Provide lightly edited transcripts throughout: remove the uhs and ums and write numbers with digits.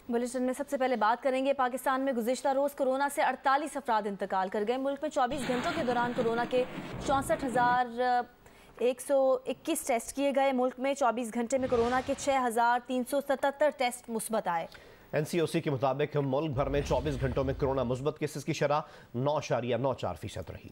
Bulletin में सबसे पहले बात करेंगे पाकिस्तान में गुज़िश्ता रोज़ कोरोना से 48 अफराद इंतकाल कर गए। मुल्क में 24 घंटों के दौरान कोरोना के 64,121 टेस्ट किए गए। मुल्क में 24 घंटे में कोरोना के 6,377 टेस्ट मुस्बत आए। NCOC के मुताबिक मुल्क भर में 24 घंटों में कोरोना मुस्बत केसेस की शरह 9.94% रही।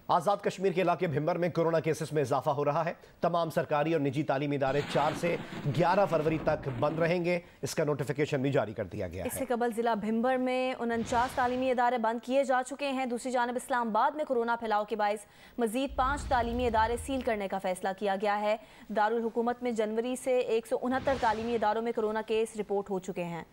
आज़ाद कश्मीर के इलाके भिम्बर में कोरोना केसेस में इजाफा हो रहा है। तमाम सरकारी और निजी तालीमी इदारे 4 से 11 फरवरी तक बंद रहेंगे। इसका नोटिफिकेशन भी जारी कर दिया गया है। इससे कबल जिला भिम्बर में 49 तालीमी इदारे बंद किए जा चुके हैं। दूसरी जानब इस्लामाबाद में कोरोना फैलाव के बायस मजीद 5 तालीमी इदारे सील करने का फैसला किया गया है। दारुल हुकूमत में जनवरी से 169 तालीमी इदारों में कोरोना केस रिपोर्ट हो चुके हैं।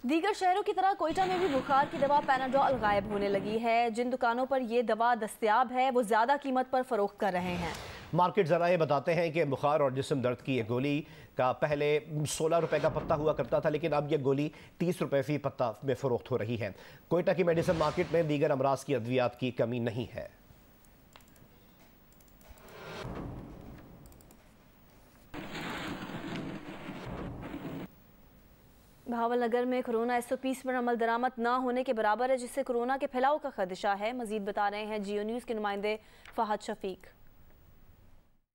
दीगर शहरों की तरह कोयटा में भी बुखार की दवा पैनाडोल गायब होने लगी है। जिन दुकानों पर यह दवा दस्तयाब है वो ज्यादा कीमत पर फरोख्त कर रहे हैं। मार्केट जराए बताते हैं कि बुखार और जिस्म दर्द की ये गोली का पहले 16 रुपए का पत्ता हुआ करता था, लेकिन अब यह गोली 30 रुपए फी पत्ता में फरोख्त हो रही है। कोयटा की मेडिसिन मार्केट में दीगर अमराज की अद्वियात की कमी नहीं है। बहावलनगर में कोरोना SOPs पर अमल दरामद न होने के बराबर है, जिससे कोरोना के फैलाव का खदशा है। मजीद बता रहे हैं जियो न्यूज़ के नुमाइंदे फहद शफीक।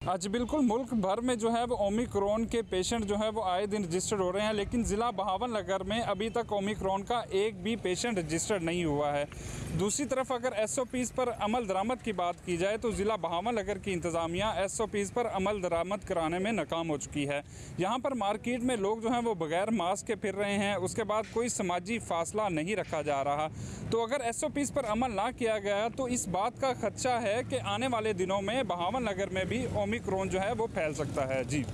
आज बिल्कुल मुल्क भर में जो है वो ओमिक्रॉन के पेशेंट जो है वो आए दिन रजिस्टर्ड हो रहे हैं, लेकिन ज़िला बहावलनगर में अभी तक ओमिक्रॉन का एक भी पेशेंट रजिस्टर्ड नहीं हुआ है। दूसरी तरफ अगर SOPs पर अमल दरामद की बात की जाए तो ज़िला बहावलनगर की इंतज़ामिया SOPs पर अमल दरामद कराने में नाकाम हो चुकी है। यहाँ पर मार्केट में लोग जो हैं वो बगैर मास्क के फिर रहे हैं। उसके बाद कोई समाजी फासला नहीं रखा जा रहा। तो अगर SOPs पर अमल ना किया गया तो इस बात का खदशा है कि आने वाले दिनों में बहावलनगर में भी ओमिक्रॉन जो है वो फैल सकता है। जी,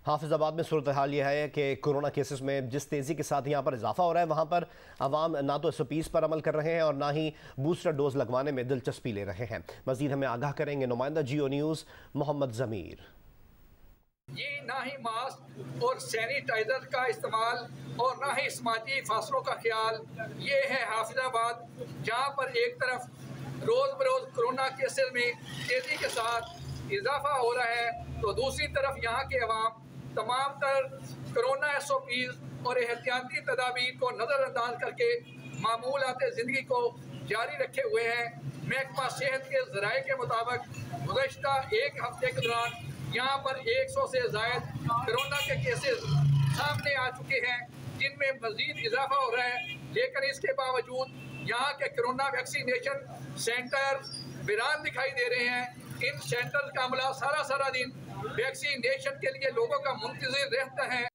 हाफिजाबाद में सूरत हाल यह है कि कोरोना केसेस में जिस तेज़ी के साथ यहाँ पर इजाफा हो रहा है, वहाँ पर आवाम ना तो SOPs पर अमल कर रहे हैं और ना ही बूस्टर डोज लगवाने में दिलचस्पी ले रहे हैं। मजीद हमें आगाह करेंगे नुमाइंदा जियो न्यूज़ मोहम्मद ज़मीर। ये ना ही मास्क और सैनिटाइजर का इस्तेमाल और ना ही समाजी फासलों का ख्याल, ये है हाफिजाबाद, जहाँ पर एक तरफ रोज़ बरोज़ कोरोना केसेस में तेज़ी के साथ इजाफा हो रहा है, तो दूसरी तरफ यहाँ के अवाम तमाम तर कोरोना SOPs और एहतियाती तदाबीर को नज़रअंदाज करके मामूलात ज़िंदगी को जारी रखे हुए हैं। महकमा सेहत के ज़राए के मुताबिक गुज़श्ता एक हफ्ते के दौरान यहाँ पर 100 से ज़ायद कोरोना के केसेस सामने आ चुके हैं, जिनमें मज़ीद इजाफा हो रहा है। लेकिन इसके बावजूद यहाँ के कोरोना वैक्सीनेशन सेंटर वीरान दिखाई दे रहे हैं। इन सेंटर का अमला सारा दिन वैक्सीनेशन के लिए लोगों का मुंतज़िर रहता है।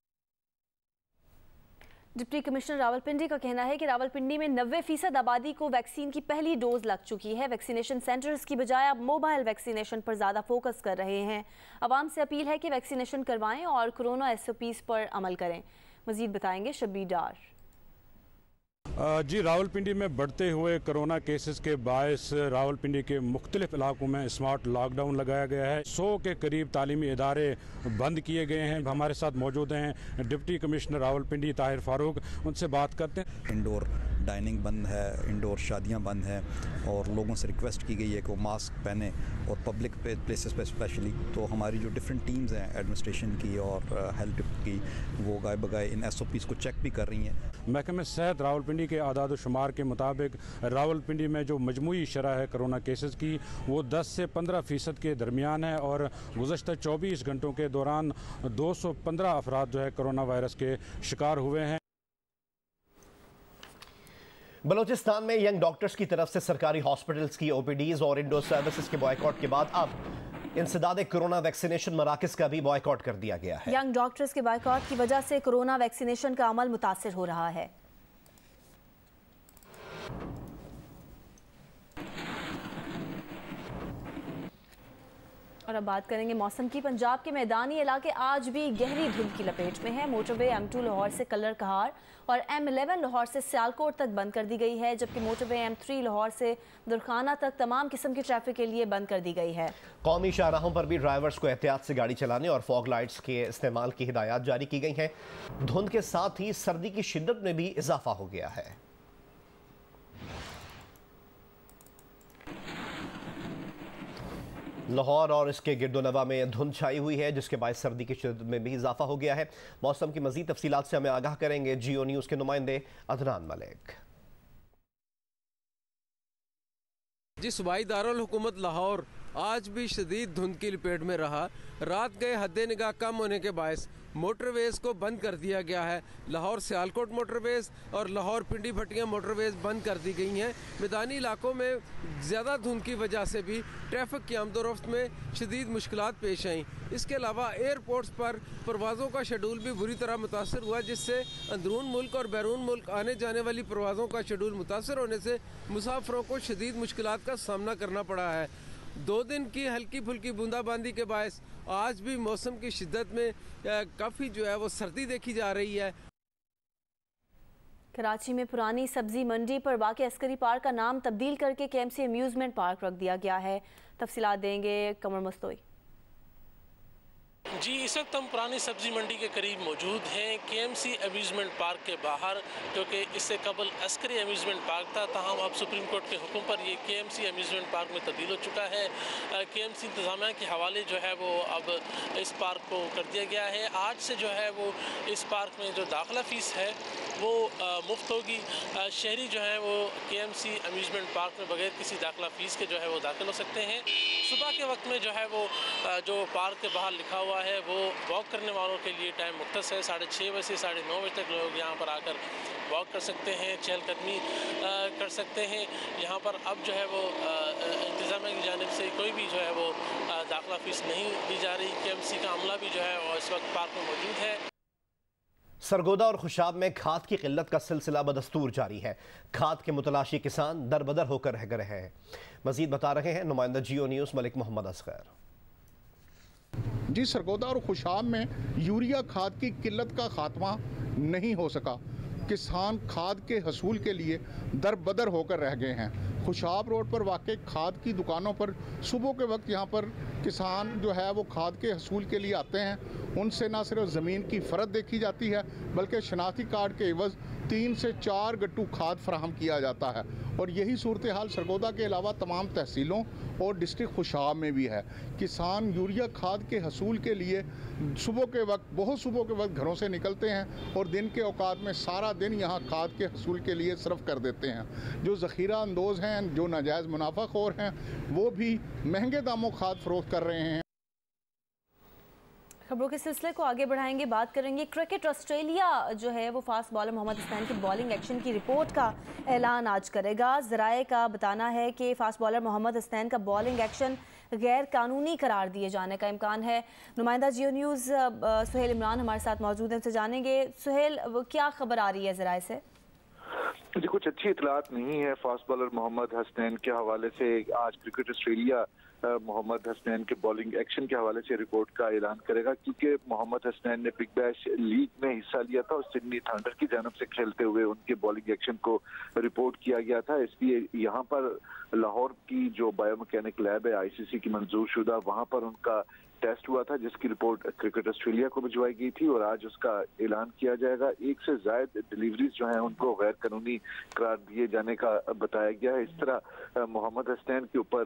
डिप्टी कमिश्नर रावलपिंडी का कहना है कि रावलपिंडी में 90% आबादी को वैक्सीन की पहली डोज लग चुकी है। वैक्सीनेशन सेंटर्स की बजाय अब मोबाइल वैक्सीनेशन पर ज़्यादा फोकस कर रहे हैं। आवाम से अपील है कि वैक्सीनेशन करवाएं और कोरोना SOPs पर अमल करें। मजीद बताएंगे शब्बीर डार। जी, रावलपिंडी में बढ़ते हुए कोरोना केसेस के बायस रावलपिंडी के मुख्तलिफ इलाकों में स्मार्ट लॉकडाउन लगाया गया है। 100 के करीब तालीमी इदारे बंद किए गए हैं। हमारे साथ मौजूद हैं डिप्टी कमिश्नर रावलपिंडी ताहिर फारूक, उनसे बात करते हैं। इंडोर डाइनिंग बंद है, इंडोर शादियां बंद हैं और लोगों से रिक्वेस्ट की गई है कि वो मास्क पहने और पब्लिक प्लेसेस पे स्पेशली। तो हमारी जो डिफरेंट टीम्स हैं एडमिनिस्ट्रेशन की और हेल्थ की, वो गाय बगाए इन SOPs को चेक भी कर रही हैं। महकमे सेहत रावलपिंडी के आदाद शुमार के मुताबिक रावलपिंडी में जो मजमूई शरह है कोरोना केसेस की वो 10 से 15% के दरमियान है और गुज़श्ता 24 घंटों के दौरान 215 अफराद जो है कोरोना वायरस के शिकार हुए हैं। बलोचिस्तान में यंग डॉक्टर्स की तरफ से सरकारी हॉस्पिटल्स की OPDs और इंडोर सर्विसेज के बॉयकॉट के बाद अब इंसदाद कोरोना वैक्सीनेशन मराकज़ का भी बॉयकॉट कर दिया गया है। यंग डॉक्टर्स के बॉयकॉट की वजह से कोरोना वैक्सीनेशन का अमल मुतासिर हो रहा है। और अब बात करेंगे मौसम की। पंजाब के मैदानी इलाके आज भी गहरी धुंध की लपेट में है। मोटरवे M2 लाहौर से कलर कहार और M11 लाहौर से सियालकोट तक बंद कर दी गई है, जबकि मोटरवे M3 लाहौर से दुरखाना तक तमाम किस्म की ट्रैफिक के लिए बंद कर दी गई है। कौमी शाहराहों पर भी ड्राइवर्स को एहतियात से गाड़ी चलाने और फॉग लाइट्स के इस्तेमाल की हिदायत जारी की गई हैं। धुंध के साथ ही सर्दी की शिद्दत में भी इजाफा हो गया है। लाहौर और इसके गिरदोनवा में धुंध छाई हुई है, जिसके बाद सर्दी की शिद्दत में भी इजाफा हो गया है। मौसम की मजीद तफसीलात से हमें आगाह करेंगे जियो न्यूज़ के नुमाइंदे अदनान मलिक। जी, सूबाई दारुल हुकूमत लाहौर आज भी शदीद धुंध की लपेट में रहा। रात गए हद निगाह कम होने के बायस मोटरवेज़ को बंद कर दिया गया है। लाहौर सियालकोट मोटरवेज़ और लाहौर पिंडी भटिया मोटरवेज़ बंद कर दी गई हैं। मैदानी इलाकों में ज़्यादा धुंध की वजह से भी ट्रैफिक की आमदोरफ्त में शदीद मुश्किलात पेश आईं। इसके अलावा एयरपोर्ट्स पर परवाज़ों का शेड्यूल भी बुरी तरह मुतासर हुआ, जिससे अंदरून मुल्क और बैरून मुल्क आने जाने वाली परवाज़ों का शेड्यूल मुतासर होने से मुसाफिरों को शदीद मुश्किलात का सामना करना पड़ा है। 2 दिन की हल्की फुल्की बूंदाबांदी के बायस आज भी मौसम की शिद्दत में काफ़ी जो है वो सर्दी देखी जा रही है। कराची में पुरानी सब्जी मंडी पर वाक़ अस्करी पार्क का नाम तब्दील करके KMC अम्यूज़मेंट पार्क रख दिया गया है। तफसीलात देंगे कमर मुस्तोई। जी, इस वक्त हम पुरानी सब्जी मंडी के करीब मौजूद हैं, KMC अम्यूज़मेंट पार्क के बाहर, क्योंकि इससे कबल अस्करी अम्यूज़मेंट पार्क था। तमाम अब सुप्रीम कोर्ट के हुक्म पर ये KMC अम्यूज़मेंट पार्क में तब्दील हो चुका है। KMC इंतज़ामिया के हवाले जो है वो अब इस पार्क को कर दिया गया है। आज से जो है वो इस पार्क में जो दाखिला फ़ीस है वो मुफ्त होगी। शहरी जो है वो KMC अम्यूज़मेंट पार्क में बगैर किसी दाखिला फ़ीस के जो है वो दाखिल हो सकते हैं। सुबह के वक्त में जो है वो जो पार्क के बाहर लिखा हुआ है वो वॉक करने वालों के लिए टाइम मुख्तस है। 6:30 बजे से 9:30 बजे तक लोग यहाँ पर आकर वॉक कर सकते हैं, चहलकदमी कर सकते हैं। यहाँ पर अब जो है वो इंतज़ामिया की जानिब से कोई भी जो है वो दाखिला फ़ीस नहीं दी जा रही। KMC का अमला भी जो है वो इस वक्त पार्क में मौजूद है। सरगोदा और खुशाब में खाद की किल्लत का सिलसिला बदस्तूर जारी है। खाद के मुतलाशी किसान दरबदर होकर रह गए हैं। मजीद बता रहे हैं नुमाइंदा जियो न्यूज़ मलिक मोहम्मद असगर। जी, सरगोदा और खुशाब में यूरिया खाद की किल्लत का खात्मा नहीं हो सका। किसान खाद के हसूल के लिए दरबदर होकर रह गए हैं। खुशाब रोड पर वाक़ खाद की दुकानों पर सुबह के वक्त यहाँ पर किसान जो है वो खाद के हसूल के लिए आते हैं। उनसे ना सिर्फ ज़मीन की फ़रत देखी जाती है, बल्कि शनाख्ती कार्ड के एवज़ 3 से 4 गट्टू खाद फराहम किया जाता है। और यही सूरत हाल सरगोदा के अलावा तमाम तहसीलों और डिस्ट्रिक्ट खुशाब में भी है। किसान यूरिया खाद के हसूल के लिए सुबह के वक्त, बहुत सुबह के वक्त घरों से निकलते हैं और दिन के औकात में सारा दिन यहाँ खाद के हसूल के लिए सर्फ कर देते हैं। जो ज़ख़ीरा अंदोज़ हैं, जो नाजायज़ मुनाफाखोर हैं, वो भी महंगे दामों खाद फ़रोख्त कर रहे हैं। खबरों के सिलसिले को आगे बढ़ाएंगे। बात करेंगे क्रिकेट ऑस्ट्रेलिया जो है वो फास्ट बॉलर मोहम्मद हसनैन की बॉलिंग एक्शन की रिपोर्ट का ऐलान आज करेगा। ज़राए का बताना है कि फास्ट बॉलर मोहम्मद हसनैन का बॉलिंग एक्शन गैर कानूनी करार दिए जाने का इम्कान है। नुमाइंदा जियो न्यूज़ सुहेल इमरान हमारे साथ मौजूद हैं, उनसे जानेंगे। सुहेल, क्या खबर आ रही है ज़राए से? जी, कुछ अच्छी इतलात नहीं है फास्ट बॉलर मोहम्मद हसनैन के हवाले से। आज क्रिकेट ऑस्ट्रेलिया मोहम्मद हसनैन के बॉलिंग एक्शन के हवाले से रिपोर्ट का ऐलान करेगा, क्योंकि मोहम्मद हसनैन ने बिग बैश लीग में हिस्सा लिया था और सिडनी थंडर की जानब से खेलते हुए उनके बॉलिंग एक्शन को रिपोर्ट किया गया था। इसलिए यहाँ पर लाहौर की जो बायोमैकेनिक लैब है ICC की मंजूर शुदा, वहाँ पर उनका टेस्ट हुआ था, जिसकी रिपोर्ट क्रिकेट ऑस्ट्रेलिया को भिजवाई गई थी और आज उसका ऐलान किया जाएगा। 1 से ज़ायद डिलीवरीज जो हैं उनको गैर कानूनी करार दिए जाने का बताया गया है। इस तरह मोहम्मद हसनैन के ऊपर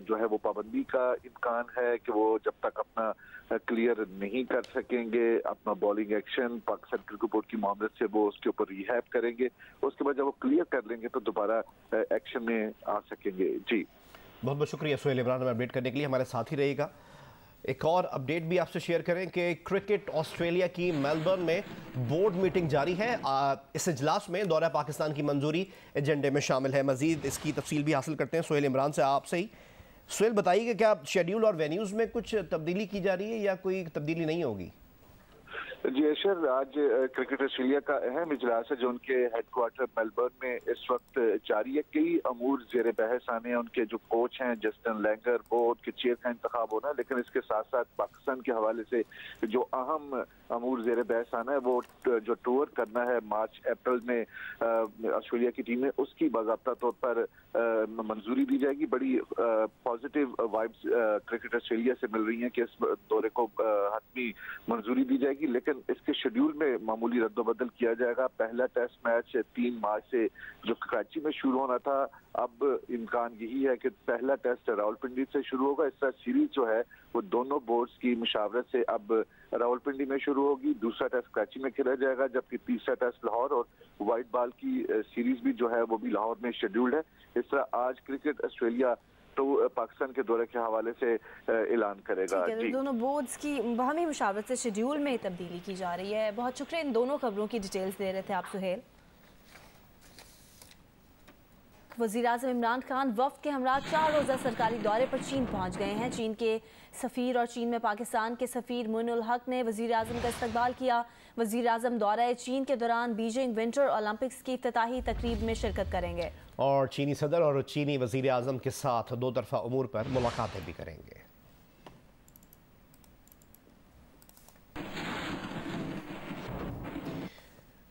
जो है वो पाबंदी का इम्कान है कि वो जब तक अपना क्लियर नहीं कर सकेंगे अपना bowling action, Pakistan cricket board की मामले से वो उसके ऊपर रिहैब करेंगे। उसके बाद जब वो क्लियर कर लेंगे तो दोबारा एक्शन में आ सकेंगे। जी, बहुत बहुत शुक्रिया सुहेल इमरान हमें अपडेट करने के लिए। हमारे साथ ही रहेगा। एक और अपडेट भी आपसे शेयर करें कि क्रिकेट ऑस्ट्रेलिया की मेलबर्न में बोर्ड मीटिंग जारी है। इस इजलास में दौरा पाकिस्तान की मंजूरी एजेंडे में शामिल है। मजीद इसकी तफसील भी हासिल करते हैं सुहेल इमरान से आपसे ही। सुहेल, बताइए कि क्या शेड्यूल और वेन्यूज़ में कुछ तब्दीली की जा रही है या कोई तब्दीली नहीं होगी? जी अशर, आज क्रिकेट ऑस्ट्रेलिया का अहम इजलास है जो उनके हेडक्वार्टर मेलबर्न में इस वक्त जारी है। कई अमूर जेर बहस आने हैं। उनके जो कोच हैं जस्टिन लैंगर, बोर्ड के चेयर का इंतखाब होना है, लेकिन इसके साथ साथ पाकिस्तान के हवाले से जो अहम अमूर जेर बहस आना है वो जो टूर करना है मार्च अप्रैल में ऑस्ट्रेलिया की टीम में, उसकी बाज़ाब्ता तौर पर मंजूरी दी जाएगी। बड़ी पॉजिटिव वाइब्स क्रिकेट ऑस्ट्रेलिया से मिल रही हैं कि इस दौरे को हतमी मंजूरी दी जाएगी, लेकिन इसके शेड्यूल में मामूली रद्दोबदल किया जाएगा। पहला टेस्ट मैच 3 मार्च से जो कराची में शुरू होना था, अब इम्कान यही है कि पहला टेस्ट रावलपिंडी से शुरू होगा। इस तरह सीरीज जो है वो दोनों बोर्ड्स की मुशावरत से अब रावलपिंडी में शुरू होगी। दूसरा टेस्ट कराची में खेला जाएगा, जबकि तीसरा टेस्ट लाहौर और व्हाइट बॉल की सीरीज भी जो है वो भी लाहौर में शेड्यूल्ड है। इस तरह आज क्रिकेट ऑस्ट्रेलिया तो पाकिस्तान के दौरे के हवाले से ऐलान करेगा। दोनों बोर्ड्स की बाहमी मुशावरत से शेड्यूल में तब्दीली की जा रही है। बहुत शुक्रिया इन दोनों खबरों की डिटेल्स दे रहे थे आप सुहेल। वज़ीर-ए-आज़म इमरान खान वफ़द के हमरा 4 रोज़ा सरकारी दौरे पर चीन पहुँच गए हैं। चीन के सफ़ीर और चीन में पाकिस्तान के सफ़ीर मोइनुल हक ने वज़ीर-ए-आज़म का इस्तकबाल किया। वज़ीर-ए-आज़म दौरा चीन के दौरान बीजिंग विंटर ओलंपिक्स की इफ्तिताही तकरीब में शिरकत करेंगे और चीनी सदर और चीनी वज़ीर-ए-आज़म के साथ 2 तरफ़ा उमूर पर मुलाकातें भी करेंगे।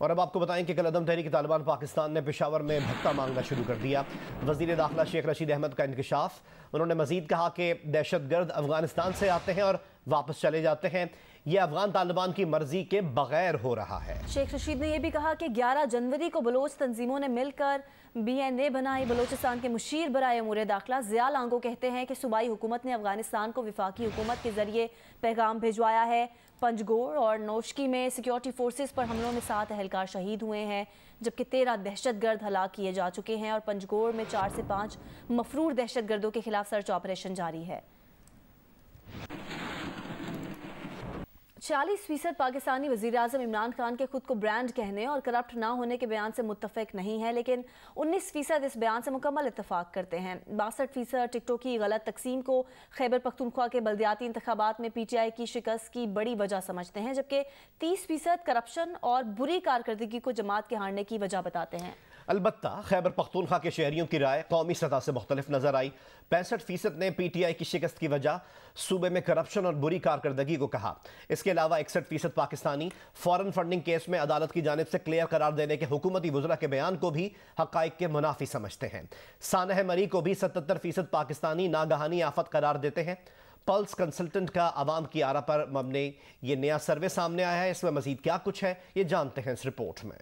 और अब आपको बताएं कि कल अदम तहरीक तालिबान पाकिस्तान ने पेशावर में भत्ता मांगना शुरू कर दिया। वज़ीर दाखिला शेख रशीद अहमद का इंकशाफ। उन्होंने मजीद कहा कि दहशतगर्द अफगानिस्तान से आते हैं और वापस चले जाते हैं। ये अफगान तालिबान की मर्जी के बगैर हो रहा है। शेख रशीद ने यह भी कहा कि 11 जनवरी को बलोच तंजीमों ने मिलकर BNA बनाई। बलोचिस्तान के मुशीर बराए उमूर दाखिला ज़िया लांगो कहते हैं कि सूबाई हुकूमत ने अफगानिस्तान को वफाकी हुकूमत के जरिए पैगाम भिजवाया है। पंजगोर और नौशकी में सिक्योरिटी फोर्सेस पर हमलों में 7 अहलकार शहीद हुए हैं, जबकि 13 दहशतगर्द हलाक किए जा चुके हैं और पंजगोर में 4 से 5 मफरूर दहशतगर्दों के खिलाफ सर्च ऑपरेशन जारी है। 40% पाकिस्तानी वज़ीर-ए-आज़म इमरान खान के खुद को ब्रांड कहने और करप्ट ना होने के बयान से मुत्तफ़िक नहीं है, लेकिन 19% इस बयान से मुकम्मल इत्तफाक करते हैं। 62% टिकटों की गलत तकसीम को खैबर पख्तूनख्वा के बल्दियाती इंतखाबात में PTI की शिकस्त की बड़ी वजह समझते हैं, जबकि 30% करप्शन और बुरी कारकर्दगी को जमात के हारने की वजह बताते हैं। अलबत्ता खैबर पख्तूनख्वा के शहरियों की राय कौमी सतह से मुख्तलिफ नजर आई। 65% ने PTI की शिकस्त की वजह सूबे में करप्शन और बुरी कारकर्दगी को कहा। इसके अलावा 61% पाकिस्तानी फॉरेन फंडिंग केस में अदालत की जानिब से क्लियर करार देने के हुकूमती वज़रा के बयान को भी हक़ाइक़ के मुनाफी समझते हैं। सानह मरी को भी 77% पाकिस्तानी नागहानी आफत करार देते हैं। पल्स कंसल्टेंट का आवाम की आरा पर मबनी ये नया सर्वे सामने आया है। इसमें मजीद क्या कुछ है ये जानते हैं इस रिपोर्ट में।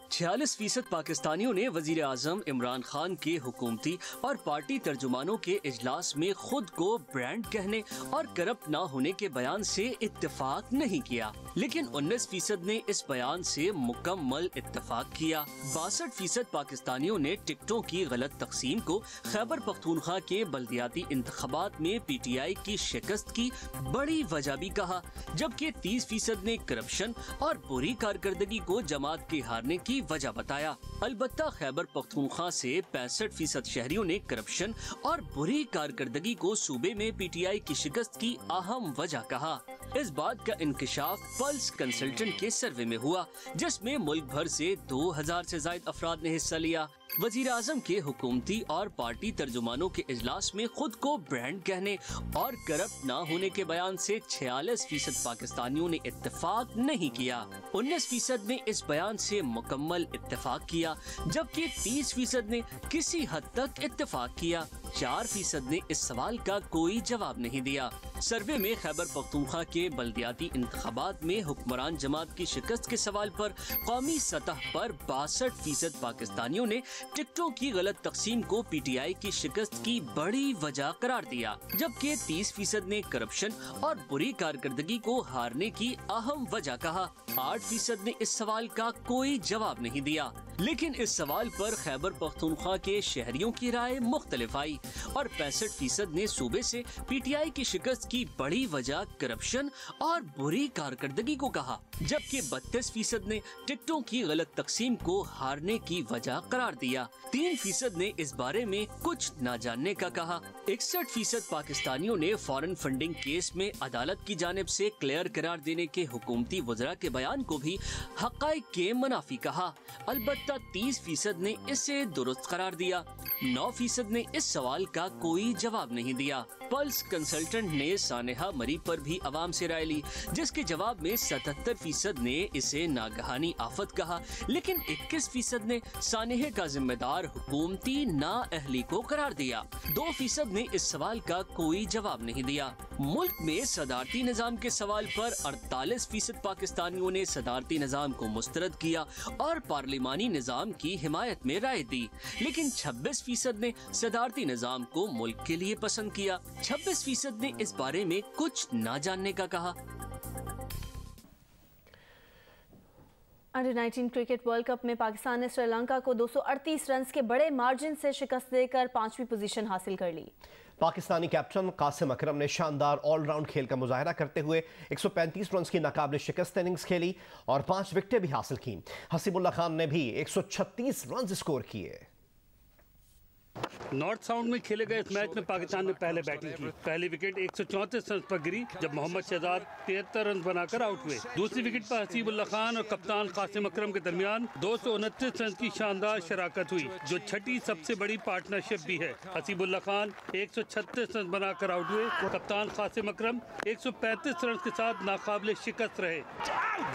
46% पाकिस्तानियों ने वजीर आजम इमरान खान के हुकूमती और पार्टी तर्जुमानों के इजलास में खुद को ब्रांड कहने और करप्ट ना होने के बयान से इत्तेफाक नहीं किया, लेकिन 19% ने इस बयान से मुकम्मल इत्तेफाक किया। 62% पाकिस्तानियों ने टिकटों की गलत तकसीम को खैबर पख्तूनख्वा के बल्दियाती इंतखाबात में PTI की शिकस्त की बड़ी वजह भी कहा, जबकि 30% ने करप्शन और बुरी कारकर्दगी को जमात के हारने की वजह बताया। अलबत्ता खैबर पख्तूनख्वा से 65% शहरियों ने करप्शन और बुरी कारकर्दगी को सूबे में PTI की शिकस्त की अहम वजह कहा। इस बात का इंकशाफ पल्स कंसल्टेंट के सर्वे में हुआ, जिसमें मुल्क भर से 2000 से ज्यादा अफराद ने हिस्सा लिया। वजीर आजम के हुकूमती और पार्टी तर्जुमानों के इजलास में खुद को ब्रांड कहने और करप्ट न होने के बयान से 46% पाकिस्तानियों ने इत्तेफाक नहीं किया। 19% ने इस बयान से मुकम्मल इत्तेफाक किया, जबकि 30% ने किसी हद तक इत्तेफाक किया। 4% ने इस सवाल का कोई जवाब नहीं दिया। सर्वे में खैबर पख्तूनख्वा के बल्दियाती इंतखाबात में हुक्मरान जमात की शिकस्त के सवाल पर कौमी सतह पर 62% पाकिस्तानियों ने टिकटों की गलत तकसीम को PTI की शिकस्त की बड़ी वजह करार दिया, जबकि 30% ने करप्शन और बुरी कारकर्दगी को हारने की अहम वजह कहा। 8% ने इस सवाल का कोई जवाब नहीं दिया। लेकिन इस सवाल पर खैबर पख्तूनख्वा के शहरियों की राय मुख्तलिफ आई और 65% ने सूबे से पीटीआई की शिकस्त की बड़ी वजह करप्शन और बुरी कारकर्दगी को कहा, जबकि 32% ने टिकटों की गलत तकसीम को हारने की वजह करार दिया। 3% ने इस बारे में कुछ न जानने का कहा। 61% पाकिस्तानियों ने फॉरेन फंडिंग केस में अदालत की जानिब से क्लियर करार देने के हुकूमती वज़रा के बयान को भी हक़ाइक़ के मुनाफी कहा। अलबत्ता 30% ने इसे दुरुस्त करार दिया। 9% ने इस सवाल का कोई जवाब नहीं दिया। पल्स कंसल्टेंट ने सानेहा मरी पर भी अवाम से राय ली, जिसके जवाब में 77% ने इसे नागहानी आफत कहा, लेकिन 21% ने सानेहे का जिम्मेदार हुकूमती नाअहली को करार दिया। 2% ने इस सवाल का कोई जवाब नहीं दिया। मुल्क में सदारती निज़ाम के सवाल पर 48% पाकिस्तानियों ने सदारती निज़ाम को मुस्तरद किया और पार्लिमानी निज़ाम की हिमायत में राय दी, लेकिन 26% ने सदारती निज़ाम को मुल्क के लिए पसंद किया। 26% ने इस बारे में कुछ न जानने का कहा। अंडर 19 क्रिकेट वर्ल्ड कप में पाकिस्तान ने श्रीलंका को 238 रन के बड़े मार्जिन से शिकस्त देकर 5वीं पोजीशन हासिल कर ली। पाकिस्तानी कैप्टन कासिम अकरम ने शानदार ऑलराउंड खेल का मुजाहरा करते हुए 135 रन की नाकाबिल शिकस्त इनिंग्स खेली और 5 विकेटें भी हासिल की। हसीबुल्लाह खान ने भी 136 रन स्कोर किए। नॉर्थ साउंड में खेले गए इस मैच में पाकिस्तान ने पहले बैटिंग की। पहली विकेट 134 रन पर गिरी जब मोहम्मद शहजाद 73 रन बनाकर आउट हुए। दूसरी विकेट पर हसीबुल्लाह खान और कप्तान कासिम अकरम के दरमियान 229 रन की शानदार शराकत हुई, जो छठी सबसे बड़ी पार्टनरशिप भी है। हसीबुल्लाह खान 136 रन बनाकर आउट हुए। कप्तान कासिम अकरम 135 रन के साथ नाकाबिल शिकस्त रहे।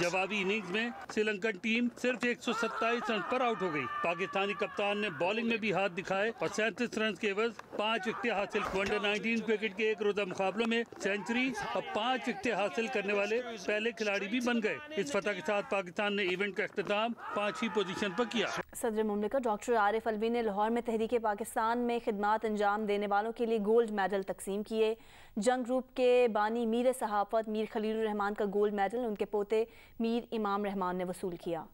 जवाबी इनिंग्स में श्रीलंकन टीम सिर्फ 127 रन पर आउट हो गई। पाकिस्तानी कप्तान ने बॉलिंग में भी हाथ दिखाए और 37 रन के एवज 5 विकेटें हासिल। अंडर 19 क्रिकेट के एक रोजा मुकाबलों में सेंचुरी और 5 विकेटें हासिल करने वाले पहले खिलाड़ी भी बन गए। इस फतह के साथ पाकिस्तान ने इवेंट का इख्तिताम 5वीं पोजीशन पर किया। सदर मुमलिकत डॉक्टर आरिफ अलवी ने लाहौर में तहरीक पाकिस्तान में खिदमात अंजाम देने वालों के लिए गोल्ड मेडल तकसीम किए। जंग ग्रुप के बानी मीर सहाफत मीर खलीलुर रहमान का गोल्ड मेडल उनके पोते मीर इमाम रहमान ने वसूल किया।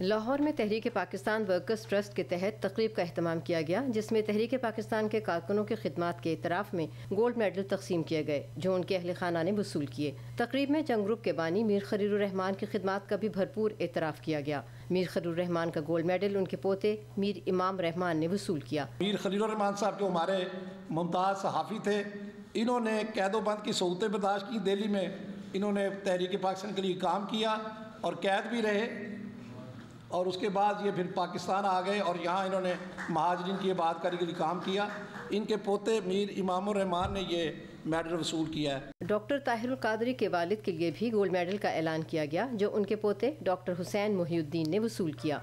लाहौर में तहरीक पाकिस्तान वर्कर्स ट्रस्ट के तहत तकरीब का एहतमाम किया गया, जिसमें तहरीक पाकिस्तान के कारकुनों की खिदमात के इतराफ़ में गोल्ड मेडल तकसीम किए गए, जो उनके अहल खाना ने वसूल किए। तकरीब में जंग ग्रुप के बानी मीर खलीलुर रहमान की खिदमात का भी भरपूर एतराफ़ किया गया। मीर खलीलुर रहमान का गोल्ड मेडल उनके पोते मीर इमाम रहमान ने वसूल किया। मीर खलीलुर रहमान साहब जो हमारे मुमताज़ सहाफ़ी थे, इन्होंने कैदोबंद की सहूलतें बर्दाश्त की। दिल्ली में इन्होंने तहरीक पाकिस्तान के लिए काम किया और कैद भी रहे, और उसके बाद ये फिर पाकिस्तान आ गए और यहाँ इन्होंने महाजरीन की इबादतकारी के लिए काम किया। इनके पोते मीर इमाम रहमान ने ये मेडल वसूल किया है। डॉक्टर ताहिरुल कादरी के वालिद के लिए भी गोल्ड मेडल का ऐलान किया गया, जो उनके पोते डॉक्टर हुसैन मोहिउद्दीन ने वसूल किया।